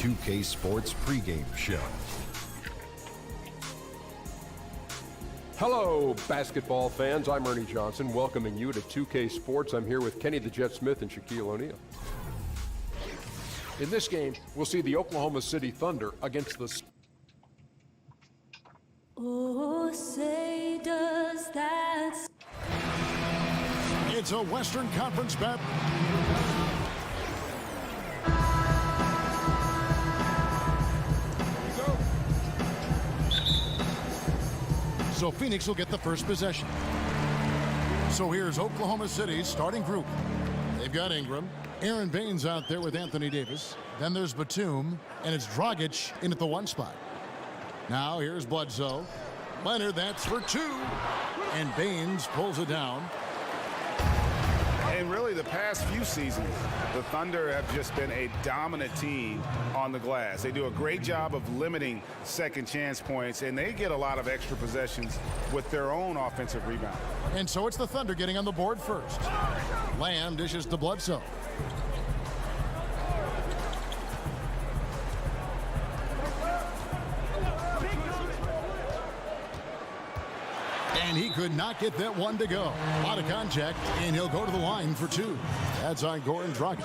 2K Sports pregame show. Hello, basketball fans. I'm Ernie Johnson, welcoming you to 2K Sports. I'm here with Kenny the Jet Smith and Shaquille O'Neal. In this game, we'll see the Oklahoma City Thunder against the... Oh, say does that... It's a Western Conference bet. So Phoenix will get the first possession. So here's Oklahoma City's starting group. They've got Ingram. Aaron Baines out there with Anthony Davis. Then there's Batum, and it's Dragic in at the one spot. Now here's Bledsoe. Leonard, that's for two. And Baines pulls it down. And really, the past few seasons, the Thunder have just been a dominant team on the glass. They do a great job of limiting second chance points, and they get a lot of extra possessions with their own offensive rebound. And so it's the Thunder getting on the board first. Lamb dishes to Bledsoe. And he could not get that one to go. A lot of contact, and he'll go to the line for two. That's on Goran Dragic.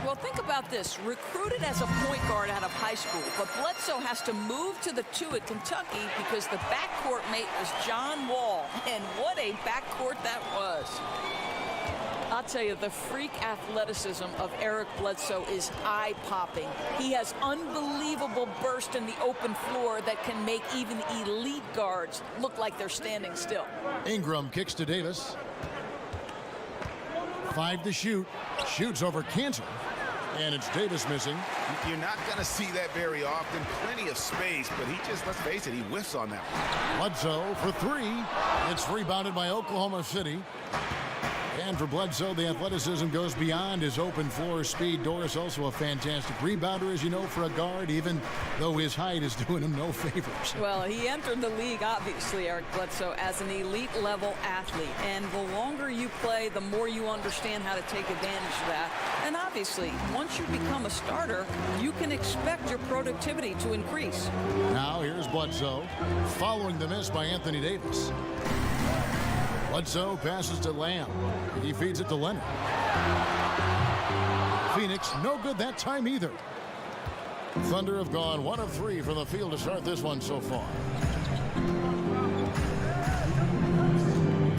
Well, think about this. Recruited as a point guard out of high school, but Bledsoe has to move to the two at Kentucky because the backcourt mate was John Wall. And what a backcourt that was. I'll tell you, the freak athleticism of Eric Bledsoe is eye-popping. He has unbelievable burst in the open floor that can make even elite guards look like they're standing still. Ingram kicks to Davis. 5 to shoot. Shoots over Cantor. And it's Davis missing. You're not going to see that very often. Plenty of space, but he just, let's face it, he whiffs on that one. Bledsoe for three. It's rebounded by Oklahoma City. And for Bledsoe, the athleticism goes beyond his open floor speed. Doris also a fantastic rebounder, as you know, for a guard, even though his height is doing him no favors. Well, he entered the league, obviously, Eric Bledsoe, as an elite-level athlete. And the longer you play, the more you understand how to take advantage of that. And obviously, once you become a starter, you can expect your productivity to increase. Now here's Bledsoe, following the miss by Anthony Davis. Bledsoe passes to Lamb. He feeds it to Leonard. Phoenix, no good that time either. Thunder have gone 1 of 3 from the field to start this one so far.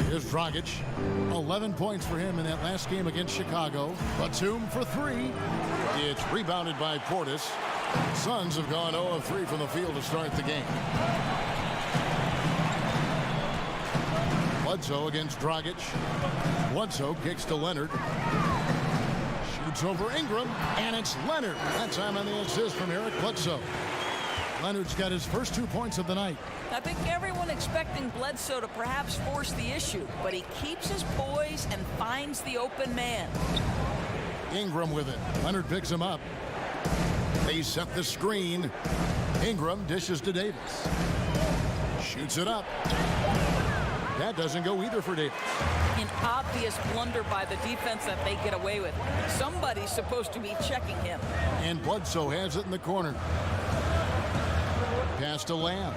Here's Dragic. 11 points for him in that last game against Chicago. Batum for 3. It's rebounded by Portis. Suns have gone 0 of 3 from the field to start the game. Bledsoe against Dragic. Bledsoe kicks to Leonard. Shoots over Ingram, and it's Leonard. That time on the assist from Eric Bledsoe. Leonard's got his first 2 points of the night. I think everyone expecting Bledsoe to perhaps force the issue, but he keeps his poise and finds the open man. Ingram with it. Leonard picks him up. They set the screen. Ingram dishes to Davis. Shoots it up. That doesn't go either for Davis. An obvious blunder by the defense that they get away with. Somebody's supposed to be checking him. And Bledsoe has it in the corner. Pass to Lamb.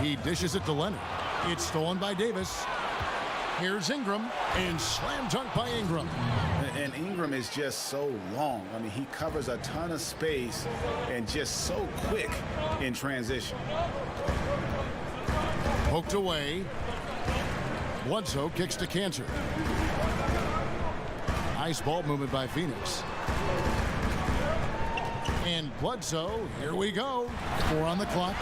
He dishes it to Leonard. It's stolen by Davis. Here's Ingram, and slam dunk by Ingram. And Ingram is just so long. I mean, he covers a ton of space and just so quick in transition. Poked away. Bledsoe kicks to Cantor. Nice ball movement by Phoenix. And Bledsoe, here we go. 4 on the clock.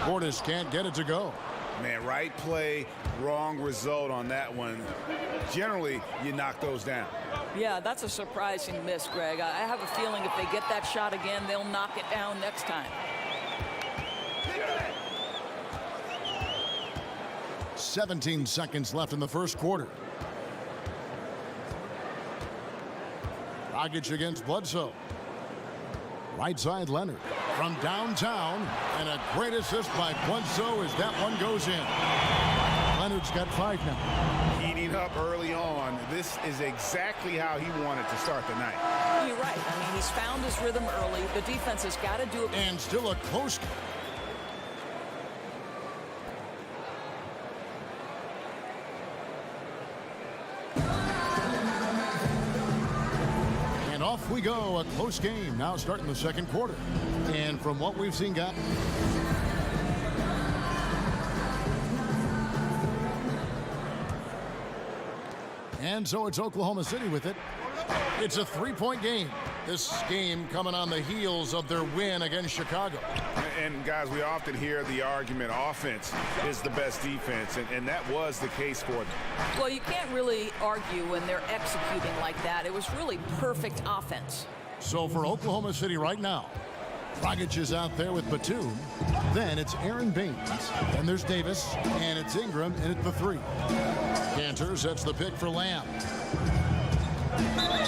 Portis can't get it to go. Man, right play, wrong result on that one. Generally, you knock those down. Yeah, that's a surprising miss, Greg. I have a feeling if they get that shot again, they'll knock it down next time. 17 seconds left in the first quarter. Dragic against Bledsoe. Right side Leonard from downtown, and a great assist by Bledsoe as that one goes in. Leonard's got 5 now. Heating up early on. This is exactly how he wanted to start the night. absolutely right. I mean, he's found his rhythm early. The defense has got to do it. And still a close. And off we go. A close game now starting the second quarter. And from what we've seen, guys. And so it's Oklahoma City with it. It's a three-point game. This game coming on the heels of their win against Chicago. And guys, we often hear the argument offense is the best defense, and that was the case for them. Well, you can't really argue when they're executing like that. It was really perfect offense. So for Oklahoma City right now, Dragic is out there with Batum. Then it's Aaron Baines. Then there's Davis. And it's Ingram in at the 3. Cantor sets the pick for Lamb.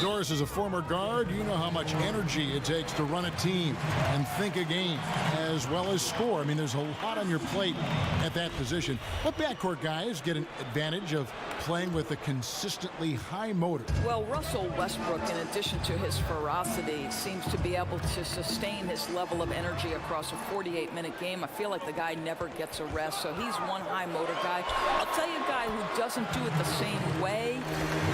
Doris is a former guard. You know how much energy it takes to run a team and think a game as well as score. I mean, there's a lot on your plate at that position. But backcourt guys get an advantage of playing with a consistently high motor. Well, Russell Westbrook, in addition to his ferocity, seems to be able to sustain his level of energy across a 48-minute game. I feel like the guy never gets a rest, so he's one high motor guy. I'll tell you a guy who doesn't do it the same way,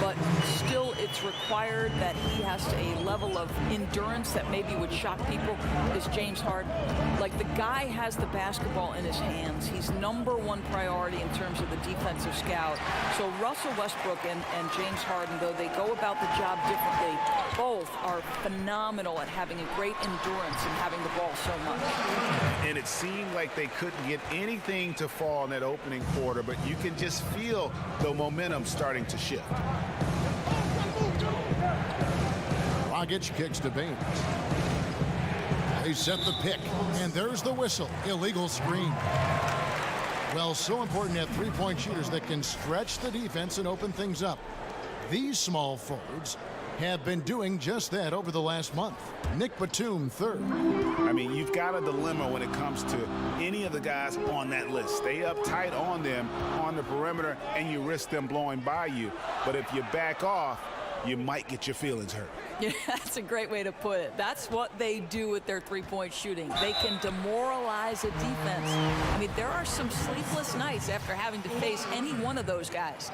but still it's required that he has a level of endurance that maybe would shock people, is James Harden. Like, the guy has the basketball in his hands. He's #1 priority in terms of the defensive scout. So Russell Westbrook and James Harden, though they go about the job differently, both are phenomenal at having a great endurance and having the ball so much. And it seemed like they couldn't get anything to fall in that opening quarter, but you can just feel the momentum starting to shift. Dragic kicks to Baines. They set the pick, and there's the whistle. Illegal screen. Well, so important to have three-point shooters that can stretch the defense and open things up. These small forwards have been doing just that over the last month. Nick Batum, 3rd. I mean, you've got a dilemma when it comes to any of the guys on that list. Stay up tight on them on the perimeter, and you risk them blowing by you. But if you back off, you might get your feelings hurt. Yeah, that's a great way to put it. That's what they do with their three-point shooting. They can demoralize a defense. I mean, there are some sleepless nights after having to face any one of those guys.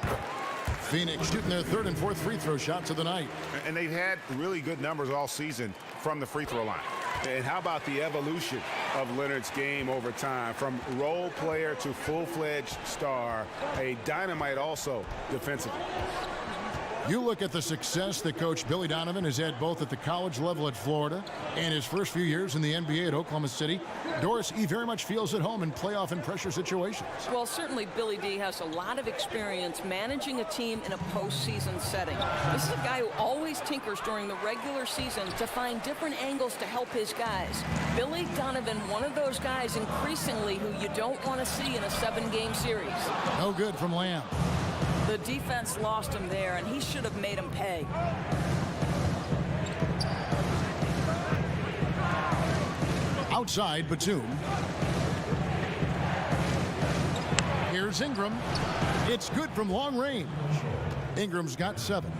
Phoenix shooting their 3rd and 4th free throw shots of the night. And they've had really good numbers all season from the free throw line. And how about the evolution of Leonard's game over time? From role player to full-fledged star, a dynamite also defensively. You look at the success that Coach Billy Donovan has had both at the college level at Florida and his first few years in the NBA at Oklahoma City. Doris, he very much feels at home in playoff and pressure situations. Well, certainly Billy D has a lot of experience managing a team in a postseason setting. This is a guy who always tinkers during the regular season to find different angles to help his guys. Billy Donovan, one of those guys increasingly who you don't want to see in a 7-game series. No good from Lamb. The defense lost him there, and he should have made him pay. Outside, Batum. Here's Ingram. It's good from long range. Ingram's got 7.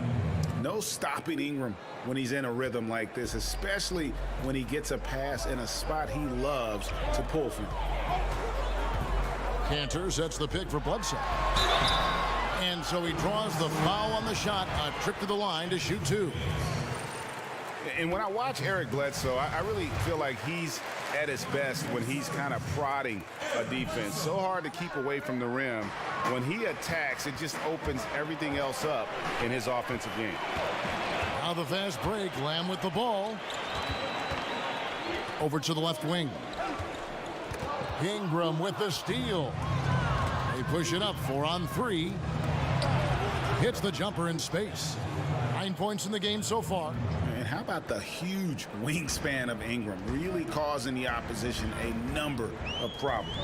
No stopping Ingram when he's in a rhythm like this, especially when he gets a pass in a spot he loves to pull from. Cantor sets the pick for Bledsoe. And so he draws the foul on the shot, a trip to the line to shoot 2. And when I watch Eric Bledsoe, I really feel like he's at his best when he's kind of prodding a defense. So hard to keep away from the rim. When he attacks, it just opens everything else up in his offensive game. Now the fast break, Lamb with the ball. Over to the left wing. Ingram with the steal. They push it up, 4 on 3. Hits the jumper in space. 9 points in the game so far. And how about the huge wingspan of Ingram, really causing the opposition a number of problems.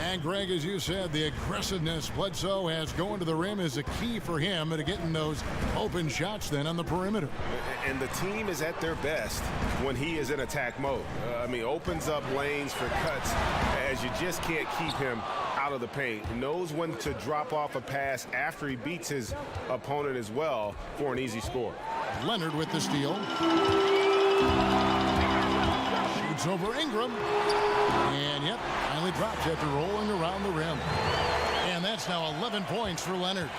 And Greg, as you said, the aggressiveness Bledsoe has going to the rim is a key for him at getting those open shots then on the perimeter. And the team is at their best when he is in attack mode. I mean, opens up lanes for cuts as you just can't keep him out of the paint, knows when to drop off a pass after he beats his opponent as well for an easy score. Leonard with the steal. Shoots over Ingram. And, yep, finally drops after rolling around the rim. And that's now 11 points for Leonard.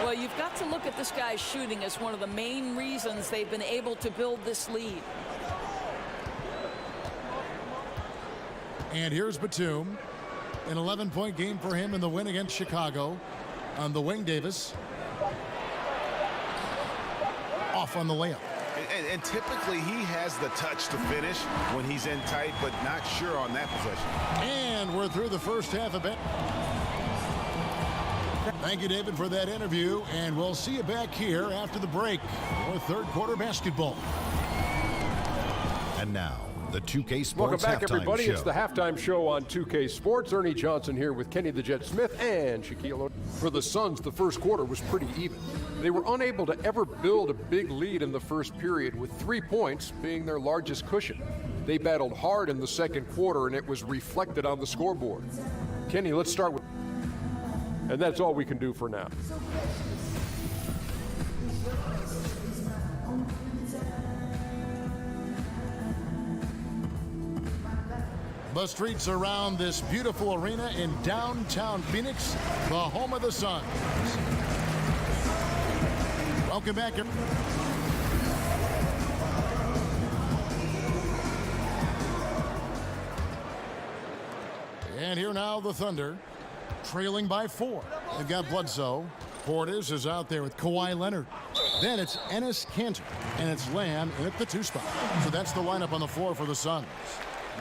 Well, you've got to look at this guy's shooting as one of the main reasons they've been able to build this lead. And here's Batum. An 11-point game for him in the win against Chicago. On the wing, Davis. Off on the layup. And typically he has the touch to finish when he's in tight, but not sure on that possession. And we're through the first half of it. Thank you, David, for that interview, and we'll see you back here after the break for third quarter basketball. And now, the 2K Sports Welcome back, Halftime everybody. Show. It's the halftime show on 2K Sports. Ernie Johnson here with Kenny the Jet Smith and Shaquille O'Neal. For the Suns, the first quarter was pretty even. They were unable to ever build a big lead in the first period, with 3 points being their largest cushion. They battled hard in the second quarter, and it was reflected on the scoreboard. Kenny, let's start with... And that's all we can do for now. The streets around this beautiful arena in downtown Phoenix, the home of the Suns. Welcome back. And here now the Thunder, trailing by 4. They've got Bledsoe. Portis is out there with Kawhi Leonard. Then it's Enes Kanter, and it's Lamb in at the 2 spot. So that's the lineup on the floor for the Suns.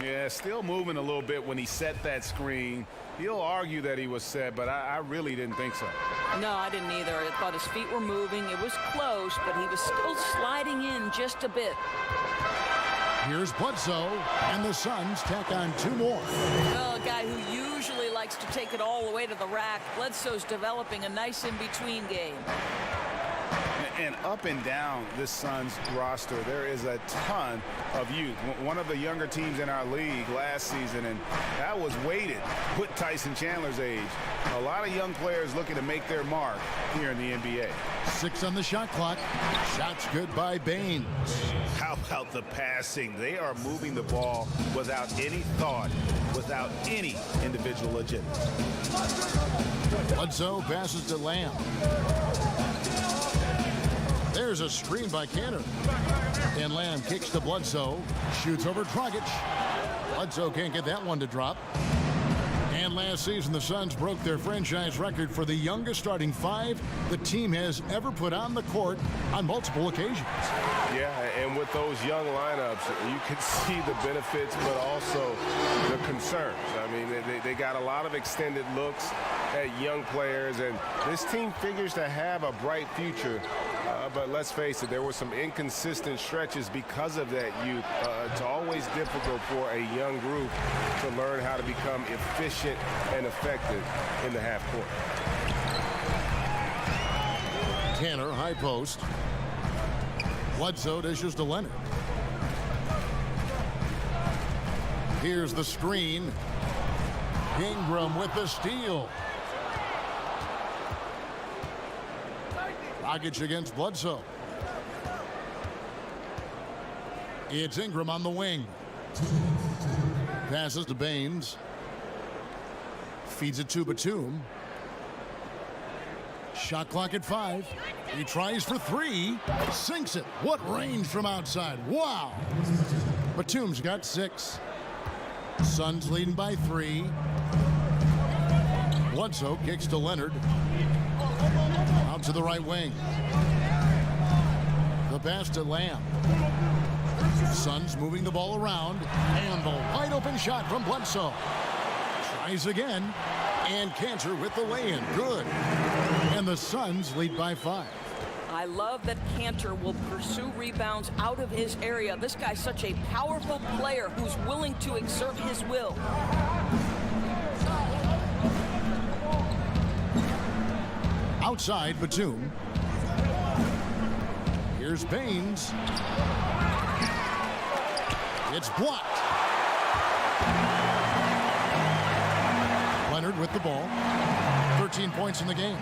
Yeah, still moving a little bit when he set that screen. He'll argue that he was set, but I really didn't think so. No, I didn't either. I thought his feet were moving. It was close, but he was still sliding in just a bit. Here's Bledsoe, and the Suns tack on 2 more. Well, a guy who usually likes to take it all the way to the rack. Bledsoe's developing a nice in-between game. And up and down this Suns roster, there is a ton of youth. One of the younger teams in our league last season, and that was weighted with Tyson Chandler's age. A lot of young players looking to make their mark here in the NBA. 6 on the shot clock. Shots good by Baines. How about the passing? They are moving the ball without any thought, without any individual agenda. Bledsoe passes to Lamb. There's a screen by Kanter. And Lamb kicks to Bledsoe. Shoots over Dragic. Bledsoe can't get that one to drop. And last season, the Suns broke their franchise record for the youngest starting 5 the team has ever put on the court on multiple occasions. Yeah, and with those young lineups, you can see the benefits, but also the concerns. I mean, they got a lot of extended looks at young players, and this team figures to have a bright future. But let's face it, there were some inconsistent stretches because of that youth. It's always difficult for a young group to learn how to become efficient and effective in the half court. Kanter, high post. Bledsoe dishes to Leonard. Here's the screen. Ingram with the steal. Dragic against Bledsoe. It's Ingram on the wing. Passes to Baines. Feeds it to Batum. Shot clock at 5. He tries for 3. Sinks it. What range from outside. Wow. Batum's got 6. Suns leading by 3. Bledsoe kicks to Leonard. Out to the right wing. The pass to Lamb. Suns moving the ball around. And the wide open shot from Bledsoe. Tries again. And Kanter with the lay-in. Good. And the Suns lead by 5. I love that Kanter will pursue rebounds out of his area. This guy's such a powerful player who's willing to exert his will. Outside, Batum. Here's Baines. It's blocked. Leonard with with the ball. 13 points in the game.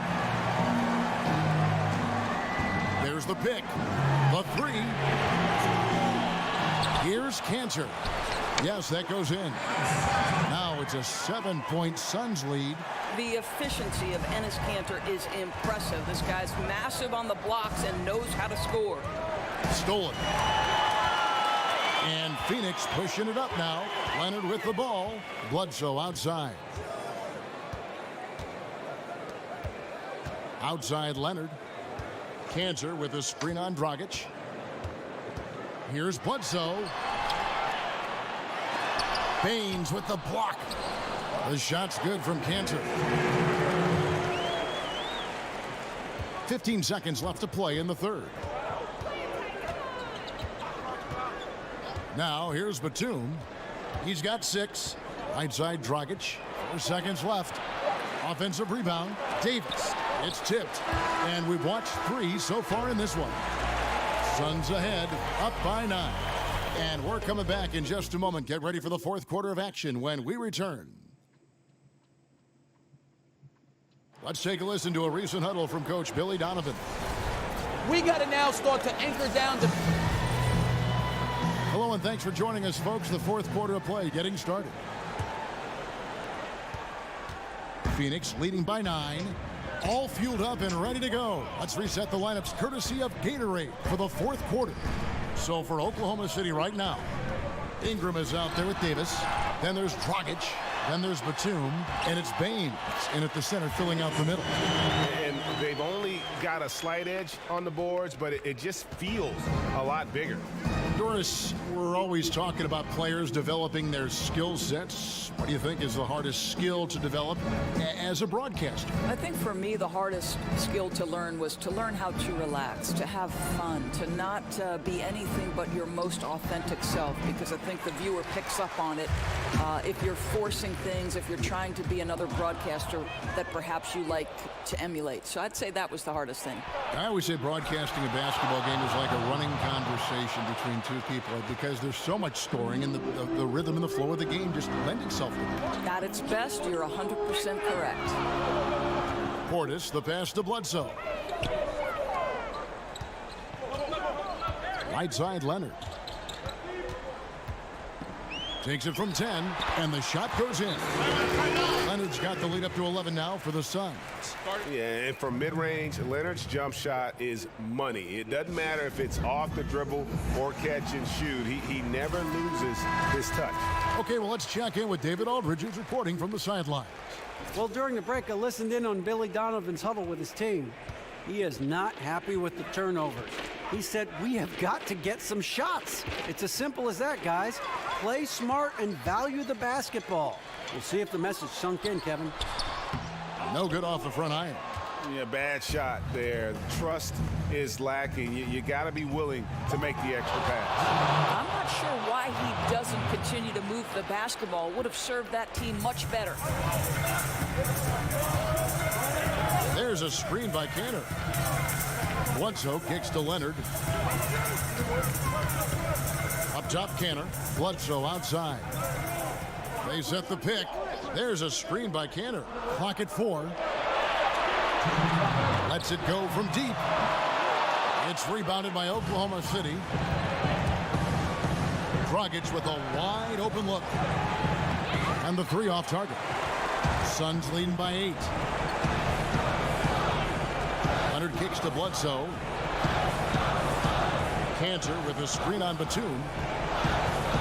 There's the pick. The three. Here's Cantor. Yes, that goes in. Now it's a 7-point Suns lead. The efficiency of Enes Kanter is impressive. This guy's massive on the blocks and knows how to score. Stolen. And Phoenix pushing it up now. Leonard with the ball. Bledsoe outside. Outside Leonard. Kanter with a screen on Dragic. Here's Bledsoe. Baines with the block. The shot's good from Kanter. 15 seconds left to play in the third. Now here's Batum. He's got 6. Right side Dragic. 4 seconds left. Offensive rebound. Davis. It's tipped. And we've watched 3 so far in this one. Suns ahead, up by 9. And we're coming back in just a moment. Get ready for the fourth quarter of action when we return. Let's take a listen to a recent huddle from Coach Billy Donovan. We got to now start to anchor down the... Hello and thanks for joining us, folks. The fourth quarter of play getting started. Phoenix leading by 9. All fueled up and ready to go. Let's reset the lineups courtesy of Gatorade for the fourth quarter. So for Oklahoma City right now, Ingram is out there with Davis. Then there's Dragic. Then there's Batum. And it's Baines in at the center filling out the middle. And they've only got a slight edge on the boards, but it just feels a lot bigger. Doris, we're always talking about players developing their skill sets. What do you think is the hardest skill to develop as a broadcaster? I think for me, the hardest skill to learn was to learn how to relax, to have fun, to not be anything but your most authentic self, because I think the viewer picks up on it if you're forcing things, if you're trying to be another broadcaster that perhaps you like to emulate. So I'd say that was the hardest thing. I always say broadcasting a basketball game is like a running conversation between two people because there's so much scoring and the rhythm and the flow of the game just lend itself to it. At its best, you're 100% correct. Portis, the pass to Bledsoe. Right side Leonard. Takes it from 10, and the shot goes in. Leonard's got the lead up to 11 now for the Suns. Yeah, and from mid-range, Leonard's jump shot is money. It doesn't matter if it's off the dribble or catch and shoot. He never loses his touch. Okay, well, let's check in with David Aldridge, who's reporting from the sidelines. Well, during the break, I listened in on Billy Donovan's huddle with his team. He is not happy with the turnovers. He said, we have got to get some shots. It's as simple as that, guys. Play smart and value the basketball. We'll see if the message sunk in, Kevin. No good off the front iron. Yeah, bad shot there. Trust is lacking. You got to be willing to make the extra pass. I'm not sure why he doesn't continue to move the basketball. Would have served that team much better. There's a screen by Kanter. Bledsoe kicks to Leonard. Up top, Kanter. Bledsoe outside. They set the pick. There's a screen by Kanter. Clock at 4. Lets it go from deep. It's rebounded by Oklahoma City. Dragic with a wide open look. And the 3 off target. Suns leading by 8. Leonard kicks to Bledsoe. Kanter with a screen on Batum.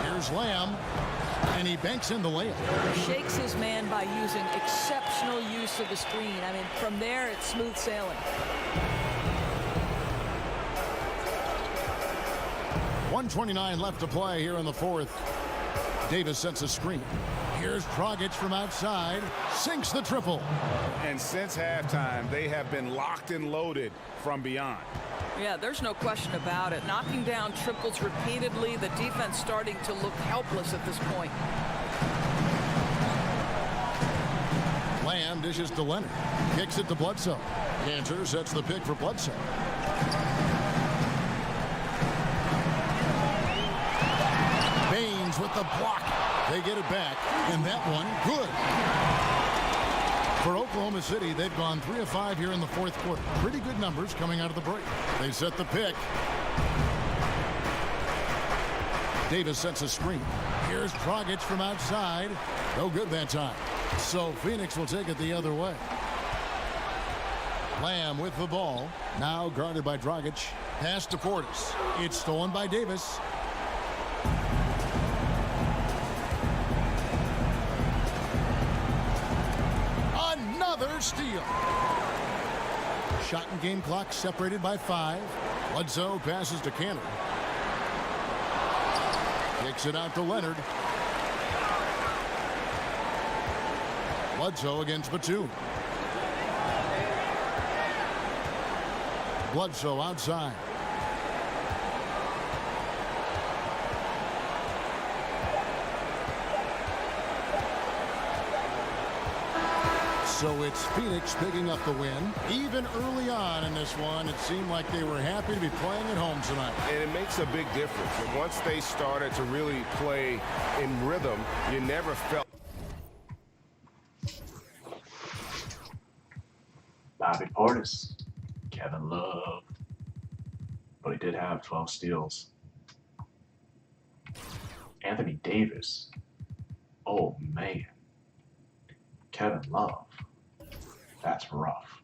Here's Lamb. And he banks in the layup. Shakes his man by using exceptional use of the screen. I mean, from there, it's smooth sailing. 1:29 left to play here in the fourth. Davis sets a screen. Here's Dragic from outside. Sinks the triple. And since halftime, they have been locked and loaded from beyond. Yeah, there's no question about it. Knocking down triples repeatedly. The defense starting to look helpless at this point. Lamb dishes to Leonard. Kicks it to Bledsoe. Kanter sets the pick for Bledsoe. Baines with the block. They get it back, and that one, good. For Oklahoma City, they've gone 3 of 5 here in the fourth quarter. Pretty good numbers coming out of the break. They set the pick. Davis sets a screen. Here's Dragic from outside. No good that time. So Phoenix will take it the other way. Lamb with the ball. Now guarded by Dragic. Pass to Portis. It's stolen by Davis. Another steal. Shot and game clock separated by 5. Bledsoe passes to Cannon. Kicks it out to Leonard. Bledsoe against Batum. Bledsoe outside. So it's Phoenix picking up the win. Even early on in this one, it seemed like they were happy to be playing at home tonight. And it makes a big difference. And once they started to really play in rhythm, you never felt. Bobby Portis, Kevin Love, but he did have 12 steals. Anthony Davis, oh man, Kevin Love, that's rough.